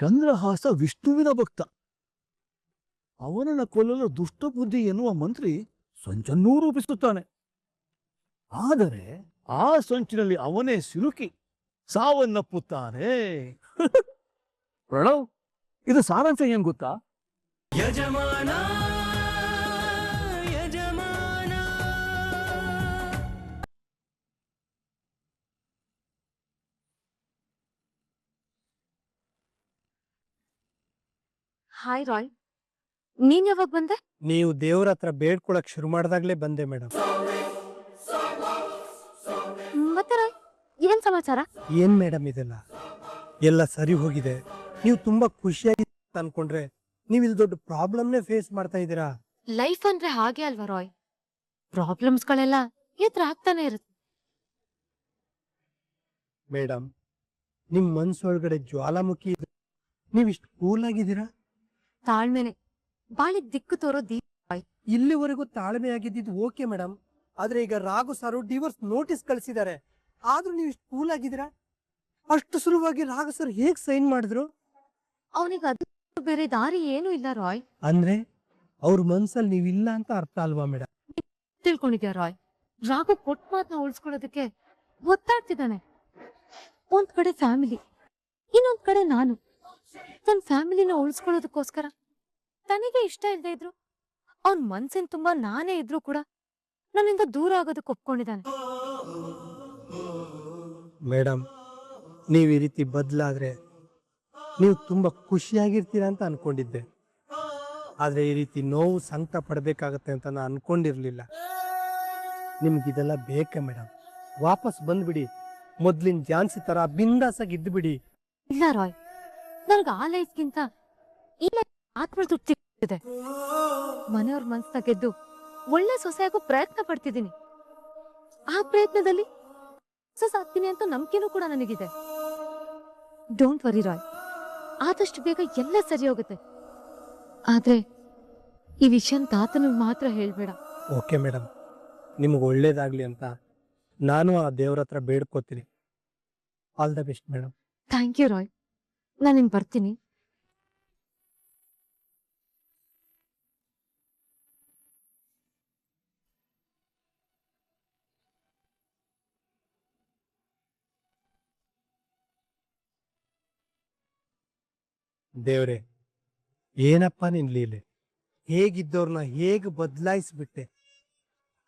ಚಂದ್ರಹಾಸ ವಿಷ್ಣುವಿನ ಭಕ್ತ. ಅವನನ್ನು ಕೊಲ್ಲಲು ದುಷ್ಟಬುದ್ಧಿ ಎನ್ನುವ ಮಂತ್ರಿ ಸಂಚನ್ನೂ ರೂಪಿಸುತ್ತಾನೆ. ಆದರೆ ಆ ಸಂಚಿನಲ್ಲಿ ಅವನೇ ಸಿಲುಕಿ ಸಾವನ್ನಪ್ಪುತ್ತಾನೆ. ಪ್ರಣವ್, ಇದು ಸಾರಾಂಶ ಏನ್ ಗೊತ್ತಾ? ಯಜಮಾನ ಯಜಮಾನ. ಹಾಯ್ ರಾಯ್, ನೀನ್ ಯಾವಾಗ ಬಂದೆ? ನೀವು ದೇವ್ರ ಹತ್ರ ಬೇಡ್ಕೊಳಕ್ ಶುರು ಮಾಡಿದಾಗ್ಲೇ ಬಂದೆ ಮೇಡಮ್. ಮತ್ತೆ ರಾಯ್, ಏನ್ ಸಮಾಚಾರ? ಏನ್ ಮೇಡಮ್ ಇದೆಲ್ಲ? ಎಲ್ಲ ಸರಿ ಹೋಗಿದೆ. ನೀವು ತುಂಬಾ ಖುಷಿಯಾಗಿ ಅನ್ಕೊಂಡ್ರೆ ನೀವು ಇಲ್ಲಿ ದೊಡ್ಡ ಪ್ರಾಬ್ಲಮ್ನೇ ಫೇಸ್ ಮಾಡ್ತಾ ಇದ್ದೀರಾ. ಲೈಫ್ ಅಂದ್ರೆ ಹಾಗೆ ಅಲ್ವಾ ರಾಯ್, ಪ್ರಾಬ್ಲಮ್ಸ್ಗಳೆಲ್ಲ ಎದುರು ಆಗ್ತಾನೆ ಇರುತ್ತೆ. ಮೇಡಮ್, ನಿಮ್ ಮನ್ಸೊಳಗಡೆ ಜ್ವಾಲಾಮುಖಿ ಇದೆ. ನೀವಿಷ್ಟು ಕೂಲ್ ಆಗಿದ್ದೀರಾ. ತಾಳ್ಮೆನೆ ಬಾಳಿಗ್ ದಿಕ್ಕು ತೋರೋ ದೀಪ ರಾಯ್. ಇಲ್ಲಿವರೆಗೂ ತಾಳ್ಮೆ ಆಗಿದ್ದು ಓಕೆ ಮೇಡಮ್, ಆದ್ರೆ ಈಗ ರಾಘು ಸಾರು ಡಿವೋರ್ಸ್ ನೋಟಿಸ್ ಕಳಿಸಿದ್ದಾರೆ. ಆದ್ರೂ ನೀವು ಇಷ್ಟು ಕೂಲ್ ಆಗಿದ್ದೀರಾ. ಅಷ್ಟು ಸುಲಭವಾಗಿ ರಾಘು ಸರ್ ಹೇಗ್ ಸೈನ್ ಮಾಡಿದ್ರು? ಅವನಿಗೆ ಅದು ಬೇರೆ ದಾರಿ ಏನೂ ಇಲ್ಲ ರಾಯ್. ಅಂದ್ರೆ ಅವ್ರ ಮನ್ಸಲ್ಲಿ ನೀವಿಲ್ಲ ಅಂತ ಅರ್ಥ ಅಲ್ವಾ ಮೇಡಮ್? ತಿಳ್ಕೊಂಡಿದ್ಯಾ ರಾಯ್, ರಾಘು ಕೊಟ್ಟ ಮಾತನ್ನ ಉಳಿಸ್ಕೊಳ್ಳೋದಕ್ಕೆ ಒತ್ತಾಡ್ತಿದ್ದಾನೆ. ಒಂದ್ ಕಡೆ ಫ್ಯಾಮಿಲಿ, ಇನ್ನೊಂದ್ ಕಡೆ ನಾನು. ತನ್ನ ಫ್ಯಾಮಿಲಿನ ಉಳಿಸ್ಕೊಳ್ಳೋದಕ್ಕೋಸ್ಕರ ತನಗೆ ಇಷ್ಟ ಇಲ್ಲದೆ ಇದ್ರು, ಅವನ್ ಮನ್ಸಿನ ತುಂಬಾ ನಾನೇ ಇದ್ರು ಕೂಡ ನನ್ನಿಂದ ದೂರ ಆಗೋದಕ್ಕೆ ಒಪ್ಕೊಂಡಿದ್ದಾನೆ. ಮೇಡಮ್, ನೀವು ಈ ರೀತಿ ಬದಲಾದ್ರೆ ನೀವು ತುಂಬಾ ಖುಷಿಯಾಗಿರ್ತೀರಾ ಅಂತ ಅನ್ಕೊಂಡಿದ್ದೆ. ಆದ್ರೆ ಈ ರೀತಿ ನೋವು ಸಂಕಟ ಪಡ್ಬೇಕಾಗತ್ತೆ ಅಂತ ನಾನು ಅನ್ಕೊಂಡಿರ್ಲಿಲ್ಲ. ನಿಮ್ಗಿದೆಲ್ಲ ಬೇಕೆ ಮೇಡಮ್? ವಾಪಸ್ ಬಂದ್ಬಿಡಿ, ಮೊದ್ಲಿನ ಜಾನ್ಸಿ ತರ ಬಿಂದಾಸಾಗಿ ಇದ್ದು ಬಿಡಿ. ಇಲ್ಲ ರಾಯ್, ನನಗ ಆ ಲೈಫ್ಗಿಂತ ಈ ಲೈಫ್ ಆತ್ಮ ತೃಪ್ತಿ ಇದೆ. ಮನೆಯವ್ರ ಮನ್ಸ್ನ ಗೆದ್ದು ಒಳ್ಳೆ ಸೊಸೆಯಾಗೋ ಪ್ರಯತ್ನ ಪಡ್ತಿದ್ದೀನಿ. ಆ ಪ್ರಯತ್ನದಲ್ಲಿ ಸಕ್ಸಸ್ ಆಗ್ತೀನಿ ಅಂತ ನಂಬಿಕೆನೂ ಕೂಡ ನನಗಿದೆ. ಡೋಂಟ್ ವರಿ ರಾಯ್, ಆದಷ್ಟು ಬೇಗ ಎಲ್ಲ ಸರಿ ಹೋಗುತ್ತೆ. ಆದ್ರೆ ಈ ವಿಷಯ ತಾತನಿಗೆ ಮಾತ್ರ ಹೇಳ್ಬೇಡ. ಓಕೆ ಮೇಡಮ್, ನಿಮ್ಗೆ ಒಳ್ಳೇದಾಗ್ಲಿ ಅಂತ ನಾನು ಆ ದೇವ್ರ ಹತ್ರ ಬೇಡ್ಕೋತೀನಿ. All the best madam. Thank you Roy, ನಾನು ಬರ್ತೀನಿ. ದೇವ್ರೆ, ಏನಪ್ಪ ನಿನ್ ಲೀಲೆ! ಹೇಗಿದ್ದವ್ರನ್ನ ಹೇಗೆ ಬದಲಾಯಿಸ್ಬಿಟ್ಟೆ.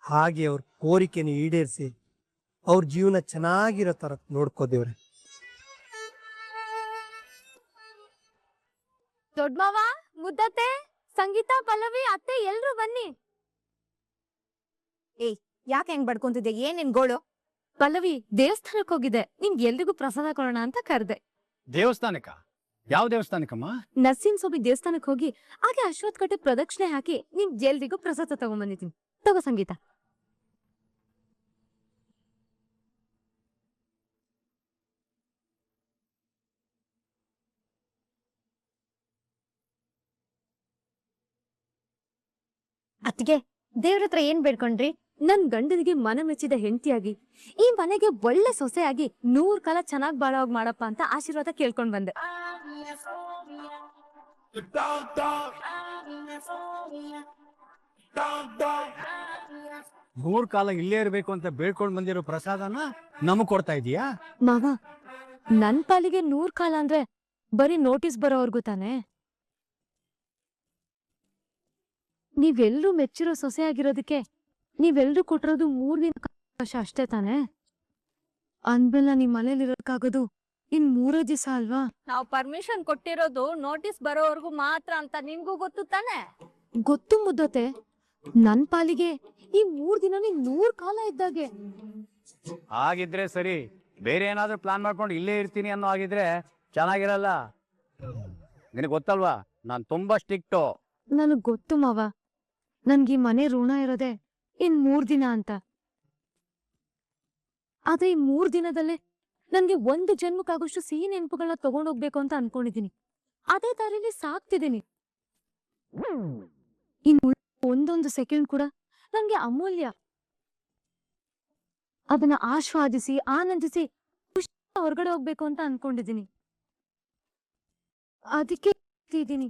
ಹಾಗೆ ಅವ್ರ ಕೋರಿಕೆನ ಈಡೇರಿಸಿ ಅವ್ರ ಜೀವನ ಚೆನ್ನಾಗಿರೋ ತರ ನೋಡ್ಕೋ ದೇವ್ರೆ. ದೊಡ್ಡ ಮಾವ, ಮುದ್ದತ್ತೆ, ಸಂಗೀತ, ಪಲ್ಲವಿ, ಅತ್ತೆ ಎಲ್ರು ಬನ್ನಿ. ಏಯ್, ಯಾಕೆ ಹೆಂಗ್ ಬಡ್ಕೊಂತಿದ್ದೆ? ಏನ್ ನಿನ್ ಗೋಳು? ಪಲ್ಲವಿ ದೇವಸ್ಥಾನಕ್ಕೆ ಹೋಗಿದೆ, ನಿಮ್ಗೆ ಎಲ್ರಿಗೂ ಪ್ರಸಾದ ಕೊಡೋಣ ಅಂತ ಕರೆದೆ. ದೇವಸ್ಥಾನಕ್ಕ? ಯಾವ ದೇವಸ್ಥಾನಕ್ಕಮ್ಮ? ನರಸಿಂಹ ಸ್ವಾಮಿ ದೇವಸ್ಥಾನಕ್ಕೆ ಹೋಗಿ ಹಾಗೆ ಅಶ್ವತ್ಥ ಕಟ್ಟೆ ಪ್ರದಕ್ಷಿಣೆ ಹಾಕಿ ನಿಮ್ ಎಲ್ರಿಗೂ ಪ್ರಸಾದ ತಗೊಂಡ್ಬಂದಿದ್ದೀನಿ. ತಗೋ ಸಂಗೀತ. ಅತ್ತಿಗೆ, ದೇವ್ರ ಹತ್ರ ಏನ್ ಬೇಡ್ಕೊಂಡ್ರಿ? ನನ್ ಗಂಡನಿಗೆ ಮನ ಮೆಚ್ಚಿದ ಹೆಂಡತಿಯಾಗಿ, ಈ ಮನೆಗೆ ಒಳ್ಳೆ ಸೊಸೆಯಾಗಿ 100 ಕಾಲ ಚೆನ್ನಾಗ್ ಬಾಳೋಗ್ ಮಾಡಪ್ಪ ಅಂತ ಆಶೀರ್ವಾದ ಕೇಳ್ಕೊಂಡ್ ಬಂದೆ. ಮೂರ್ ಕಾಲ ಇಲ್ಲೇ ಇರ್ಬೇಕು ಅಂತ ಬೇಡ್ಕೊಂಡ್ ಬಂದಿರೋ ಪ್ರಸಾದನ ನಮಗ್ ಕೊಡ್ತಾ ಇದೀಯಾ? ಮಾವ, ನನ್ ಪಾಲಿಗೆ 100 ಕಾಲ ಅಂದ್ರೆ ಬರೀ ನೋಟಿಸ್ ಬರೋವರ್ಗು ತಾನೆ. ನೀವೆಲ್ರೂ ಮೆಚ್ಚಿರೋ ಸೊಸೆಯಾಗಿರೋದಕ್ಕೆ ನೀವೆಲ್ರೂ ಕೊಟ್ಟಿರೋದು 3 ದಿನ ಅವಕಾಶ ಅಷ್ಟೇ ತಾನೆ. ಅಂದ್ಮೇಲೆ ನಿಮ್ ಮನೇಲಿ ಇರೋಕ್ಕಾಗೋದು ಇನ್ 3 ದಿವಸ ಅಲ್ವಾ? ನಾವ್ ಪರ್ಮಿಷನ್ ಕೊಟ್ಟಿರೋದು ನೋಟಿಸ್ ಬರೋವರೆಗೂ ಮಾತ್ರ ಅಂತ ನಿಮ್ಗೂ ಗೊತ್ತು ತಾನೆ? ಗೊತ್ತು ಮುದ್ದತೆ, ನನ್ ಪಾಲಿಗೆ ಈ 3 ದಿನ 100 ಕಾಲ ಇದ್ದಾಗೆ. ಹಾಗಿದ್ರೆ ಸರಿ, ಬೇರೆ ಏನಾದ್ರೂ ಪ್ಲಾನ್ ಮಾಡ್ಕೊಂಡು ಇಲ್ಲೇ ಇರ್ತೀನಿ ಅನ್ನೋ ಆಗಿದ್ರೆ ಚೆನ್ನಾಗಿರಲ್ಲ. ನಿನಗೆ ಗೊತ್ತಲ್ವಾ, ನಾನ್ ತುಂಬಾ ಸ್ಟ್ರಿಕ್ಟು. ನನಗ್ ಗೊತ್ತು ಮಾವ, ನನ್ಗೆ ಈ ಮನೆ ಋಣ ಇರೋದೆ ಇನ್ 3 ದಿನ ಅಂತ. ಆದ್ರೆ ಈ 3 ದಿನದಲ್ಲೇ ನನ್ಗೆ ಒಂದು ಜನ್ಮಕ್ಕಾಗೋಷ್ಟು ಸಿಹಿ ನೆನಪುಗಳನ್ನ ತಗೊಂಡೋಗ್ಬೇಕು ಅಂತ ಅನ್ಕೊಂಡಿದೀನಿ. ಅದೇ ದಾರಿಲಿ ಸಾಕ್ತಿದ್ದೀನಿ. ಇನ್ನು ಒಂದೊಂದು ಸೆಕೆಂಡ್ ಕೂಡ ನನ್ಗೆ ಅಮೂಲ್ಯ. ಅದನ್ನ ಆಸ್ವಾದಿಸಿ ಆನಂದಿಸಿ ಖುಷಿ ಹೊರಗಡೆ ಹೋಗ್ಬೇಕು ಅಂತ ಅನ್ಕೊಂಡಿದೀನಿ. ಅದಕ್ಕೆ ಇದ್ದೀನಿ.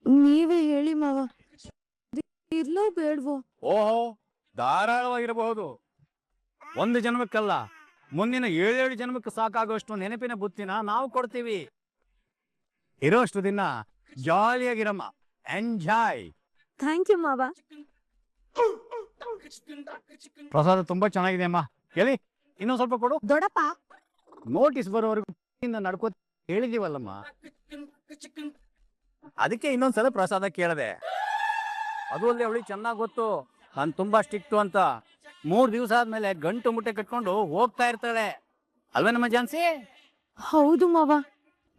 ನೀವೇ ಹೇಳಿ ಮಾವ, ಇರ್ಲೋ ಬೇಡ್ವೋ? ಓಹೋ, ಧಾರಾಳವಾಗಿರಬಹುದು. ಒಂದು ಜನ್ಮಕ್ಕಲ್ಲ, ಮುಂದಿನ 7 ಜನ್ಮಕ್ಕೆ ಸಾಕಾಗುವಷ್ಟು ನೆನಪಿನ ಬುತ್ತಿನ ನಾವು ಕೊಡ್ತೀವಿ. ಇರೋಷ್ಟು ದಿನ ಜಾಲಿಯಾಗಿರಮ್ಮ. ಎಂಜಾಯ್. ಥ್ಯಾಂಕ್ ಯು ಮಾವ. ಪ್ರಸಾದ ತುಂಬಾ ಚೆನ್ನಾಗಿದೆ ಅಮ್ಮ. ಎಲ್ಲಿ ಇನ್ನೊಂದ್ ಸ್ವಲ್ಪ ಕೊಡು. ದೊಡ್ಡಪ್ಪ, ನೋಟಿಸ್ ಬರೋವರೆಗೂ ನಡ್ಕೋ ಹೇಳಿದೀವಲ್ಲಮ್ಮ, ಅದಕ್ಕೆ ಇನ್ನೊಂದ್ಸಲ ಪ್ರಸಾದ ಕೇಳದೆ. ಅದು ಅಲ್ಲದೆ ಅವಳಿಗೆ ಚೆನ್ನಾಗಿ ಗೊತ್ತು ನಾನು ತುಂಬಾ ಸ್ಟ್ರಿಕ್ಟು ಅಂತ. 3 ದಿವಸ ಆದ್ಮೇಲೆ ಗಂಟು ಮುಟ್ಟೆ ಕಟ್ಕೊಂಡು ಹೋಗ್ತಾ ಇರ್ತಾಳೆ ಅಲ್ವೇ ನಮ್ಮ ಜಾನ್ಸಿ? ಹೌದು ಮಾವ,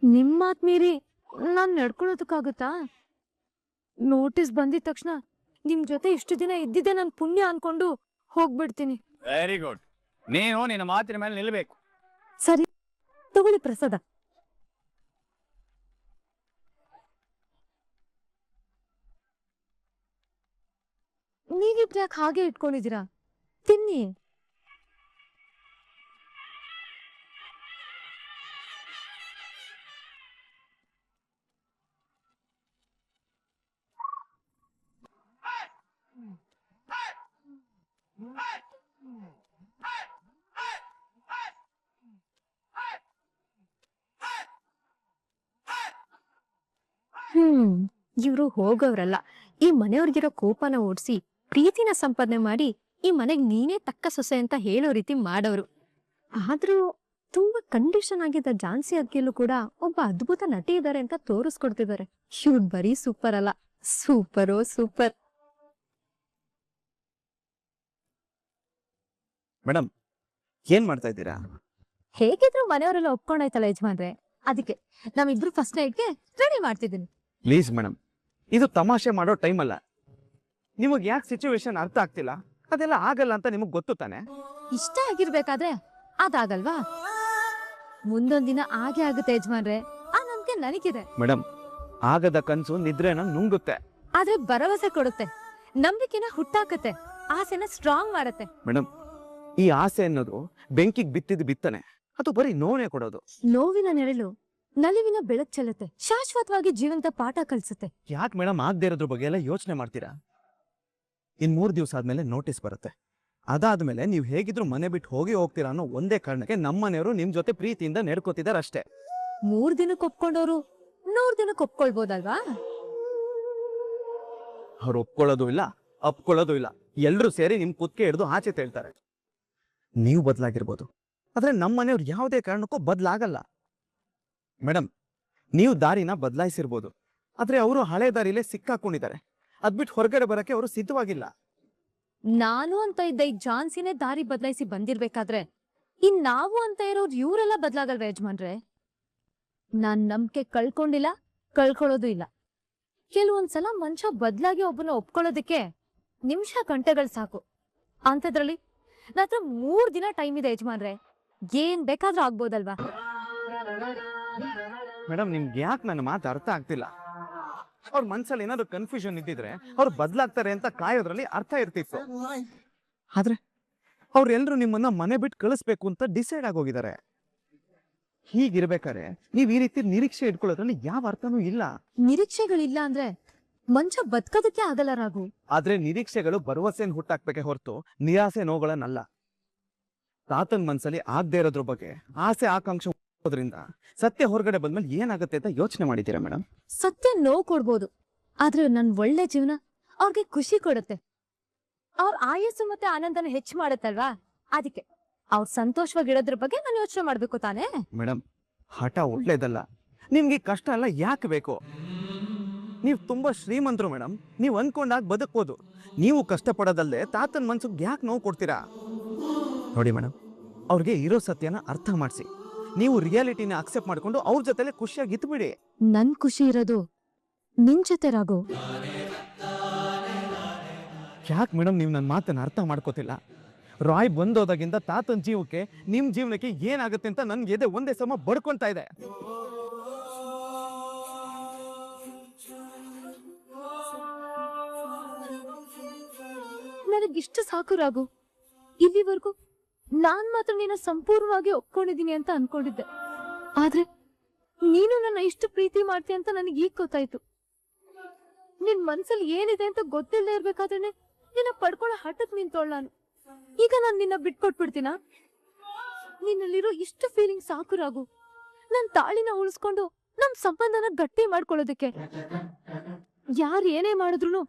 ನಿಮ್ ಮಾತ್ ಮೀರಿ ನಾನ್ ನಡ್ಕೊಳ್ಳೋದಕ್ಕಾಗುತ್ತಾ? ನೋಟಿಸ್ ಬಂದಿದ ತಕ್ಷಣ ನಿಮ್ ಜೊತೆ ಇಷ್ಟು ದಿನ ಇದ್ದಿದ್ದೆ ನನ್ ಪುಣ್ಯ ಅನ್ಕೊಂಡು ಹೋಗ್ಬಿಡ್ತೀನಿ. Very good. ನೀನು ನಿನ್ನ ಮಾತಿನ ಮೇಲೆ ನಿಲ್ಬೇಕು. ಸರಿ, ತಗೊಳ್ಳಿ ಪ್ರಸಾದ. ನೀವಿಬ್ರು ಯಾಕೆ ಹಾಗೆ ಇಟ್ಕೊಂಡಿದ್ದೀರಾ? ತಿನ್ನಿ. ಇವ್ರು ಹೋಗೋವ್ರಲ್ಲ. ಈ ಮನೆಯವ್ರಿಗಿರೋ ಕೋಪನ ಓಡಿಸಿ ಪ್ರೀತಿನ ಸಂಪಾದನೆ ಮಾಡಿ ಈ ಮನೆಗ್ ನೀನೇ ತಕ್ಕ ಸೊಸೆ ಅಂತ ಹೇಳೋ ರೀತಿ ಮಾಡೋರು. ಆದ್ರೂ ತುಂಬಾ ಕಂಡೀಷನ್ ಆಗಿದ್ದ ಝಾನ್ಸಿ ಅಕ್ಕಿಯಲ್ಲೂ ಕೂಡ ಒಬ್ಬ ಅದ್ಭುತ ನಟಿ ಇದ್ದಾರೆ ಅಂತ ತೋರಿಸ್ಕೊಡ್ತಿದ್ದಾರೆ. ಇವ್ರು ಬರೀ ಸೂಪರ್ ಅಲ್ಲ, ಸೂಪರೋ ಸೂಪರ್. ಮೇಡಮ್, ಏನ್ ಮಾಡ್ತಾ ಇದ್ದೀರಾ? ಹೇಗಿದ್ರು ಮನೆಯವರೆಲ್ಲ ಒಪ್ಕೊಂಡಾಯ್ತಲ್ಲ ಯಜಮಾನ್ರೆ, ಅದಕ್ಕೆ ನಾವಿಬ್ರು ಫಸ್ಟ್ ನೈಟ್ಗೆ ರೆಡಿ ಮಾಡ್ತಿದ್ದೀನಿ. ಪ್ಲೀಸ್ ಮೇಡಮ್, ಇದು ತಮಾಷೆ ಮಾಡೋ ಟೈಮ್ ಅಲ್ಲ. ನಿಮಗ್ ಯಾಕೆ ಸಿಚುವೇಶನ್ ಅರ್ಥ ಆಗ್ತಿಲ್ಲ? ಅದೆಲ್ಲ ಆಗಲ್ಲ ಅಂತ ನಿಮಗ್ ಗೊತ್ತು ತಾನೆ? ಇಷ್ಟ ಆಗಿರ್ಬೇಕಾದ್ರೆ ಅದಾಗಲ್ವಾ? ಮುಂದೊಂದ್ ದಿನ ಹಾಗೆ ಆಗುತ್ತೆ ಯಜಮಾನ್ರೆ, ಆ ನಂಬಿಕೆ ನನಗಿದೆ. ಮೇಡಮ್, ಆಗದ ಕನ್ಸು ನಿದ್ರೆನ ನುಂಗುತ್ತೆ. ಆದ್ರೆ ಭರವಸೆ ಕೊಡುತ್ತೆ, ನಂಬಿಕೆನ ಹುಟ್ಟಾಕತ್ತೆ, ಆಸೆನ ಸ್ಟ್ರಾಂಗ್ ಮಾಡತ್ತೆ. ಮೇಡಮ್, ಈ ಆಸೆ ಅನ್ನೋದು ಬೆಂಕಿಗೆ ಬಿತ್ತಿದ ಬಿತ್ತನೆ, ಅದು ಬರೀ ನೋವೇ ಕೊಡೋದು. ನೋವಿನ ನೆರಳು ನಲಿವಿನ ಬೆಳಕ್ ಚೆಲ್ಲುತ್ತೆ, ಶಾಶ್ವತವಾಗಿ ಜೀವಂತ ಪಾಠ ಕಲಿಸುತ್ತೆ. ಯಾಕೆ ಮೇಡಮ್ ಆಗದೆ ಇರೋದ್ರ ಬಗ್ಗೆ ಎಲ್ಲ ಯೋಚನೆ ಮಾಡ್ತೀರಾ? ಇನ್ 3 ದಿವಸ ಆದ್ಮೇಲೆ ನೋಟಿಸ್ ಬರುತ್ತೆ. ಅದಾದ್ಮೇಲೆ ನೀವು ಹೇಗಿದ್ರು ಮನೆ ಬಿಟ್ಟು ಹೋಗ್ತೀರಾ ಅನ್ನೋ ಒಂದೇ ಕಾರಣಕ್ಕೆ ನಮ್ಮನೆಯವರು ನಿಮ್ ಜೊತೆ ಪ್ರೀತಿಯಿಂದ ನಡ್ಕೋತಿದಾರೆ ಅಷ್ಟೇ. 3 ದಿನಕ್ಕೆ ಒಪ್ಕೊಂಡವ್ರು 100 ದಿನಕ್ಕೆ ಒಪ್ಕೊಳ್ಬೋದಲ್ವಾ? ಅವ್ರು ಒಪ್ಕೊಳ್ಳೋದು ಇಲ್ಲ, ಅಪ್ಕೊಳ್ಳೋದು ಇಲ್ಲ. ಎಲ್ರೂ ಸೇರಿ ನಿಮ್ ಕುತ್ತಿಗೆ ಹಿಡಿದು ಆಚೆ ತೇಳ್ತಾರೆ. ನೀವು ಬದಲಾಗಿರ್ಬೋದು, ಆದ್ರೆ ನಮ್ಮನೆಯವ್ರು ಯಾವುದೇ ಕಾರಣಕ್ಕೂ ಬದಲಾಗಲ್ಲ. ಮೇಡಮ್, ನೀವು ದಾರಿನ ಬದಲಾಯಿಸಿರ್ಬೋದು, ಆದ್ರೆ ಅವರು ಹಳೆ ದಾರಿಲೇ ಸಿಕ್ಕಾಕೊಂಡಿದ್ದಾರೆ. ಅದ್ಬಿಟ್ಟು ಹೊರಗಡೆ ಬರಕ್ಕೆ ಅವರು ಸಿದ್ಧವಾಗಿಲ್ಲ. ನಾನು ಅಂತ ಇದ್ದ ಈ ಝಾನ್ಸಿನೇ ದಾರಿ ಬದಲಾಯಿಸಿ ಬಂದಿರ್ಬೇಕಾದ್ರೆ ಇನ್ ನಾವು ಅಂತ ಇರೋರು ಇವರೆಲ್ಲ ಬದಲಾಗಲ್ವ ಯಜಮಾನ್ರೆ? ನಾನ್ ನಂಬಿಕೆ ಕಳ್ಕೊಂಡಿಲ್ಲ, ಕಳ್ಕೊಳ್ಳೋದು ಇಲ್ಲ. ಕೆಲವೊಂದ್ಸಲ ಮನುಷ್ಯ ಬದಲಾಗಿ ಒಬ್ಬನ ಒಪ್ಕೊಳ್ಳೋದಕ್ಕೆ ನಿಮಿಷ ಗಂಟೆಗಳು ಸಾಕು. ಅಂಥದ್ರಲ್ಲಿ ನತ್ರ 3 ದಿನ ಟೈಮ್ ಇದೆ ಯಜಮಾನ್ರೆ, ಏನ್ ಬೇಕಾದ್ರೂ ಆಗ್ಬೋದಲ್ವಾ? ಮೇಡಮ್, ನಿಮ್ಗೆ ಯಾಕೆ ನನ್ನ ಮಾತು ಅರ್ಥ ಆಗ್ತಿಲ್ಲ? ಅವ್ರ ಮನ್ಸಲ್ಲಿ ಏನಾದ್ರು ಕನ್ಫ್ಯೂಷನ್ ಇದ್ದಿದ್ರೆ ಅವ್ರು ಬದಲಾಗ್ತಾರೆ ಅಂತ ಕಾಯೋದ್ರಲ್ಲಿ ಅರ್ಥ ಇರ್ತಿತ್ತು. ಆದ್ರೆ ಅವ್ರೆಲ್ರು ನಿಮ್ಮನ್ನ ಮನೆ ಬಿಟ್ಟು ಕಳಿಸ್ಬೇಕು ಅಂತ ಡಿಸೈಡ್ ಆಗೋಗಿದ್ದಾರೆ. ಹೀಗಿರ್ಬೇಕಾದ್ರೆ ನೀವ್ ಈ ರೀತಿ ನಿರೀಕ್ಷೆ ಇಟ್ಕೊಳ್ಳೋದ್ರಲ್ಲಿ ಯಾವ ಅರ್ಥನೂ ಇಲ್ಲ. ನಿರೀಕ್ಷೆಗಳಿಲ್ಲ ಅಂದ್ರೆ ಮನುಷ್ಯ ಬದುಕೋದಕ್ಕೆ ಆಗಲ್ಲ ರಾಘು. ಆದ್ರೆ ನಿರೀಕ್ಷೆಗಳು ಭರವಸೆನ ಹುಟ್ಟಾಕ್ಬೇಕೆ ಹೊರತು ನಿರಾಸೆ ನೋವುಗಳನ್ನಲ್ಲ. ತಾತನ್ ಮನ್ಸಲ್ಲಿ ಆಗದೆ ಇರೋದ್ರ ಬಗ್ಗೆ ಆಸೆ ಆಕಾಂಕ್ಷೆ ಹೋದ್ರಿಂದ ಸತ್ಯ ಹೊರಗಡೆ ಬಂದ್ಮೇಲೆ ಏನಾಗುತ್ತೆ ಅಂತ ಯೋಚನೆ ಮಾಡಿದ್ದೀರಾ ಮೇಡಮ್? ಸತ್ಯ ನೋವು ಕೊಡ್ಬೋದು, ಆದ್ರೆ ನನ್ ಒಳ್ಳೆ ಜೀವನ ಅವ್ರಿಗೆ ಖುಷಿ ಕೊಡುತ್ತೆ. ಅವ್ರ ಆಯಸ್ಸು ಮತ್ತೆ ಆನಂದನ ಹೆಚ್ಚು ಮಾಡುತ್ತಲ್ವಾ? ಅದಕ್ಕೆ ಅವ್ರ ಸಂತೋಷವಾಗಿಡೋದ್ರ ಬಗ್ಗೆ ನಾನು ಯೋಚನೆ ಮಾಡ್ಬೇಕು ತಾನೇ? ಮೇಡಮ್, ಹಠ ಒಳ್ಳೇದಲ್ಲ. ನಿಮ್ಗೆ ಕಷ್ಟ ಎಲ್ಲ ಯಾಕೆ ಬೇಕು? ನೀವು ತುಂಬಾ ಶ್ರೀಮಂತರು ಮೇಡಮ್, ನೀವು ಅನ್ಕೊಂಡಾಗ ಬದುಕ್ಬೋದು. ನೀವು ಕಷ್ಟಪಡೋದಲ್ಲದೆ ತಾತನ ಮನ್ಸಿಗೆ ಯಾಕೆ ನೋವು ಕೊಡ್ತೀರಾ? ನೋಡಿ ಮೇಡಮ್, ಅವ್ರಿಗೆ ಇರೋ ಸತ್ಯನ ಅರ್ಥ ಮಾಡಿಸಿ. ನೀವು ರಿಯಾಲಿಟಿನ ಅಕ್ಸೆಪ್ಟ್ ಮಾಡ್ಕೊಂಡು ಅವ್ರ ಜೊತೆಲೆ ಖುಷಿಯಾಗಿ ಇದ್ಬಿಡಿ. ನನ್ ಖುಷಿ ಇರೋದು ನಿನ್ ಜೊತೆ ರಾಘು. ಯಾಕೆ ಮೇಡಮ್ ನೀವು ನನ್ನ ಮಾತನ್ನ ಅರ್ಥ ಮಾಡ್ಕೋತಿಲ್ಲ? ರಾಯ್ ಬಂದೋದಾಗಿಂದ ತಾತನ ಜೀವಕ್ಕೆ ನಿಮ್ ಜೀವನಕ್ಕೆ ಏನಾಗುತ್ತೆ ಅಂತ ನನ್ಗೆ ಎದೆ ಒಂದೇ ಸಮ ಬಡ್ಕೊಂತಾ ಇದೆ. ನನಗಿಷ್ಟು ಸಾಕು ರಾಘು. ಇಲ್ಲಿವರೆಗೂ ನಾನ್ ಮಾತ್ರ ನಿನ್ನ ಸಂಪೂರ್ಣವಾಗಿ ಒಪ್ಕೊಂಡಿದ್ದೀನಿ ಅಂತ ಅನ್ಕೊಂಡಿದ್ದೆ. ಆದ್ರೆ ನೀನು ನನ್ನ ಇಷ್ಟು ಪ್ರೀತಿ ಮಾಡ್ತೀಯ ಅಂತ ನನಗೆ ಈಗ ಗೊತ್ತಾಯ್ತು. ನಿನ್ ಮನ್ಸಲ್ಲಿ ಏನಿದೆ ಅಂತ ಗೊತ್ತಿಲ್ಲದೆ ಇರ್ಬೇಕಾದ್ರೆ ನಿನ್ನ ಪಡ್ಕೊಳ್ಳೋ ಹಠಕ್ ನಿಂತೋಳ್ ನಾನು. ಈಗ ನಾನು ನಿನ್ನ ಬಿಟ್ಕೊಟ್ಬಿಡ್ತೀನ? ನಿನ್ನಲ್ಲಿರೋ ಇಷ್ಟು ಫೀಲಿಂಗ್ ಸಾಕು ರಾಘು, ನನ್ ತಾಳಿನ ಉಳಿಸ್ಕೊಂಡು ನಮ್ ಸಂಬಂಧನ ಗಟ್ಟಿ ಮಾಡ್ಕೊಳ್ಳೋದಕ್ಕೆ. ಯಾರು ಏನೇ ಮಾಡಿದ್ರು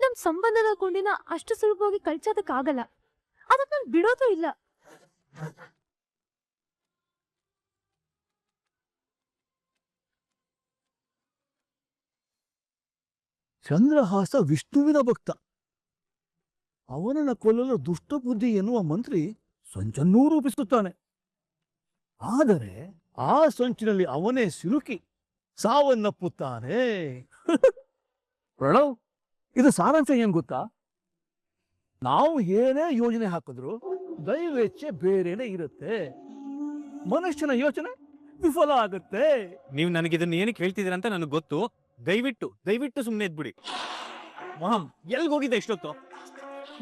ನಮ್ ಸಂಬಂಧದ ಕೊಂಡಿನ ಅಷ್ಟು ಸುಲಭವಾಗಿ ಕಳ್ಸೋದಕ್ಕಾಗಲ್ಲ. ಅದನ್ನ ನಾನು ಬಿಡೋದು ಇಲ್ಲ. ಚಂದ್ರಹಾಸ ವಿಷ್ಣುವಿನ ಭಕ್ತ. ಅವನನ್ನ ಕೊಲ್ಲಲು ದುಷ್ಟಬುದ್ಧಿ ಎನ್ನುವ ಮಂತ್ರಿ ಸಂಚನ್ನೂ ರೂಪಿಸುತ್ತಾನೆ. ಆದರೆ ಆ ಸಂಚಿನಲ್ಲಿ ಅವನೇ ಸಿಲುಕಿ ಸಾವನ್ನಪ್ಪುತ್ತಾನೆ. ಪ್ರಣವ್, ಇದು ಸಾರಾಂಶ ಏನ್ ಗೊತ್ತಾ? ನಾವು ಏನೇ ಯೋಜನೆ ಹಾಕಿದ್ರು ದೈವೇಚ್ಛೆ ಬೇರೆನೆ ಇರುತ್ತೆ. ಮನುಷ್ಯನ ಯೋಚನೆ ವಿಫಲ ಆಗುತ್ತೆ. ನೀವು ನನಗೆ ಇದನ್ನ ಏನಕ್ಕೆ ಹೇಳ್ತಿದ್ದೀರ ಅಂತ ನನಗೆ ಗೊತ್ತು. ದಯವಿಟ್ಟು ಸುಮ್ಮನೆ ಇದ್ಬಿಡಿ. ಮಾಮ್, ಎಲ್ಗೆ ಹೋಗಿದ್ದೆ ಇಷ್ಟೊತ್ತು?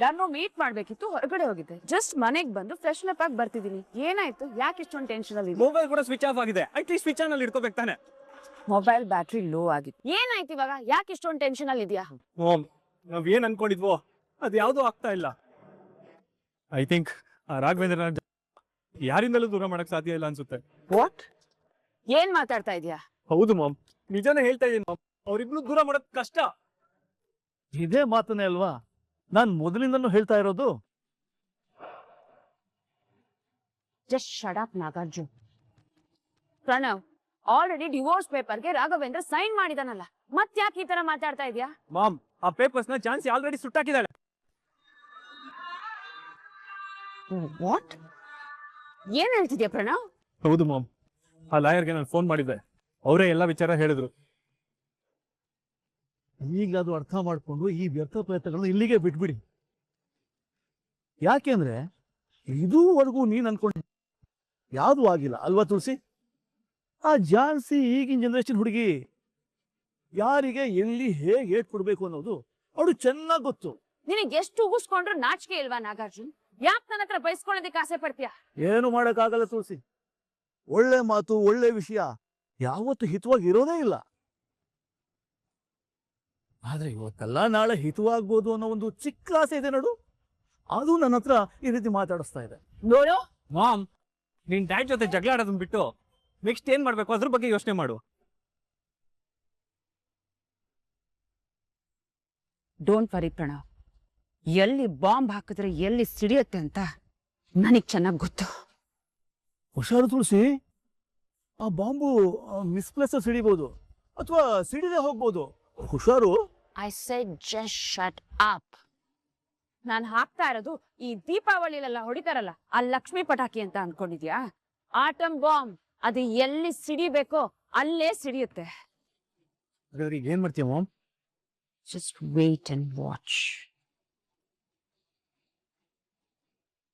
ನಾನು ಮೀಟ್ ಮಾಡ್ಬೇಕಿತ್ತು, ಹೊರಗಡೆ ಹೋಗಿದ್ದೆ. ಜಸ್ಟ್ ಮನೆಗ್ ಬಂದು ಫ್ರೆಶ್ ಅಪ್ ಆಗಿ ಬರ್ತಿದೀನಿ. ಏನಾಯ್ತು? ಯಾಕೆ ಇಷ್ಟೊಂದು ಟೆನ್ಷನ್ ಅಲ್ಲಿ? ಮೊಬೈಲ್ ಕೂಡ ಸ್ವಿಚ್ ಆಫ್ ಆಗಿದೆ. ಅಟ್ಲೀಸ್ಟ್ ಸ್ವಿಚ್ ಆನ್ ಅಲ್ಲಿ ಇಟ್ಕೋಬೇಕು ತಾನೆ. ಮೊಬೈಲ್ ಬ್ಯಾಟ್ರಿ ಲೋ ಆಗಿತ್ತು. ಏನಾಯ್ತು ಇವಾಗ? ಯಾಕೆ ಇಷ್ಟೊಂದು ಟೆನ್ಷನ್ ಅಲ್ಲಿ ಇದೆಯಾ? ಮಾಮ್, ನಾವ್ ಏನ್ ಅನ್ಕೊಂಡಿದ್ವೋ ಅದು ಯಾವ್ದೂ ಆಗ್ತಾ ಇಲ್ಲ. ಐ ಥಿಂಕ್ ರಾಘವೇಂದ್ರ ಯಾರಿಂದಲೂ ದೂರ ಮಾಡಕ್ ಸಾಧ್ಯ ಇಲ್ಲ ಅನ್ಸುತ್ತೆ. ವಾಟ್? ಏನ್ ಮಾತಾಡ್ತಾ ಇದೀಯಾ? ಹೌದು ಮಾಮ್, ನಿಜಾನೇ ಹೇಳ್ತಾ ಇದೀನಿ ಮಾಮ್. ಅವ್ರಿಬ್ರು ದೂರ ಮಾಡೋದ್ ಕಷ್ಟ. ಇದೇ ಮಾತನೇ ಅಲ್ವಾ ನಾನ್ ಮೊದಲಿಂದನೂ ಹೇಳ್ತಾ ಇರೋದು. Just shut up Nagarjun. Pranav, already divorce ಪೇಪರ್ಗೆ ರಾಘವೇಂದ್ರ ಸೈನ್ ಮಾಡಿದಾನಲ್ಲ, ಮತ್ ಯಾಕೆ ಈ ತರ ಮಾತಾಡ್ತಾ ಇದೀಯಾ? ಮಾಮ್, ಆ ಪೇಪರ್ಸ್ ನ ಚಾನ್ಸಿ ಆಲ್ರೆಡಿ ಸುಟ್ಟಾಕಿದಾಳೆ. ವಾಟ್? ಏನ್ ಹೇಳ್ತಿದ್ಯಾ ಪ್ರಣವ್? ಹೌದು ಮಾಮ್, ಆ ಲಾಯರ್ಗೆ ನಾನು ಫೋನ್ ಮಾಡಿದ್ದೆ. ಅವರೇ ಎಲ್ಲ ವಿಚಾರ ಹೇಳಿದ್ರು. ಈಗಲಾದ್ರೂ ಅರ್ಥ ಮಾಡ್ಕೊಂಡು ಈ ವ್ಯರ್ಥ ಪ್ರಯತ್ನಗಳನ್ನು ಇಲ್ಲಿಗೆ ಬಿಟ್ಬಿಡಿ. ಯಾಕೆಂದ್ರೆ ಇದುವರೆಗೂ ನೀನ್ ಅನ್ಕೊಂಡ ಯಾವ್ದು ಆಗಿಲ್ಲ ಅಲ್ವಾ ತುಳಸಿ? ಆ ಜಾನ್ಸಿ ಈಗಿನ ಜನರೇಷನ್ ಹುಡುಗಿ, ಯಾರಿಗೆ ಎಲ್ಲಿ ಹೇಗೆ ಏಟ್ ಕೊಡ್ಬೇಕು ಅನ್ನೋದು ಅವಳು ಚೆನ್ನಾಗ್ ಗೊತ್ತು. ನಿನಗೆ ಎಷ್ಟು ಉಗಿಸ್ಕೊಂಡ್ರು ನಾಚಿಕೆ ಇಲ್ವಾ ನಾಗಾರ್ಜುನ್? ಯಾಕೆ ನನ್ನ ಹತ್ರ ಬಯಸ್ಕೊಳ್ಳೋದಕ್ಕೆ ಆಸೆ ಪಡ್ತೀಯಾ? ಏನು ಮಾಡಕ್ಕಾಗಲ್ಲ ತುಳಸಿ. ಒಳ್ಳೆ ಮಾತು, ಒಳ್ಳೆ ವಿಷಯ ಯಾವತ್ತು ಹಿತವಾಗಿ ಇರೋದೇ ಇಲ್ಲ. ಆದ್ರೆ ಇವತ್ತಲ್ಲ ನಾಳೆ ಹಿತವಾಗ್ಬೋದು ಅನ್ನೋ ಒಂದು ಚಿಕ್ಕ ಆಸೆ ಇದೆ ನೋಡು, ಅದು ನನ್ನ ಹತ್ರ ಈ ರೀತಿ ಮಾತಾಡಿಸ್ತಾ ಇದೆ. ನೋಡು ಮಾಮ್, ನಿನ್ ಡ್ಯಾಡ್ ಜೊತೆ ಜಗಳ ಆಡೋದನ್ನ ಬಿಟ್ಟು ನೆಕ್ಸ್ಟ್ ಏನ್ ಮಾಡ್ಬೇಕು ಅದ್ರ ಬಗ್ಗೆ ಯೋಚನೆ ಮಾಡು. ಡೋಂಟ್ ವರಿ ಪ್ರಣವ್, ಎಲ್ಲಿ ಬಾಂಬ್ ಹಾಕಿದ್ರೆ ಎಲ್ಲಿ ಸಿಡಿಯುತ್ತೆ ಅಂತ ನನಗ್ ಚೆನ್ನಾಗ್ ಗೊತ್ತು. ಹುಷಾರು ತುಳಸಿ, ಆ ಬಾಂಬು ಮಿಸ್ಪ್ಲೇಸ್ ಸಿಡಿಬಹುದು ಅಥವಾ ಸಿಡಿದೇ ಹೋಗ್ಬೋದು. ಹುಷಾರು. I said just shut up. ನಾನ್ ಹಾಕ್ತಾ ಇರೋದು ಈ ದೀಪಾವಳಿಲೆಲ್ಲ ಹೊಡಿತಾರಲ್ಲ ಆ ಲಕ್ಷ್ಮಿ ಪಟಾಕಿ ಅಂತ ಅನ್ಕೊಂಡಿದ್ಯಾ? ಆಟಮ್ ಬಾಂಬ್ ಅದು ಎಲ್ಲಿ ಸಿಡಿಬೇಕೋ ಅಲ್ಲೇ ಸಿಡಿಯುತ್ತೆ. ಏನ್ ಮಾಡ್ತೀಯ mom? Just wait and watch.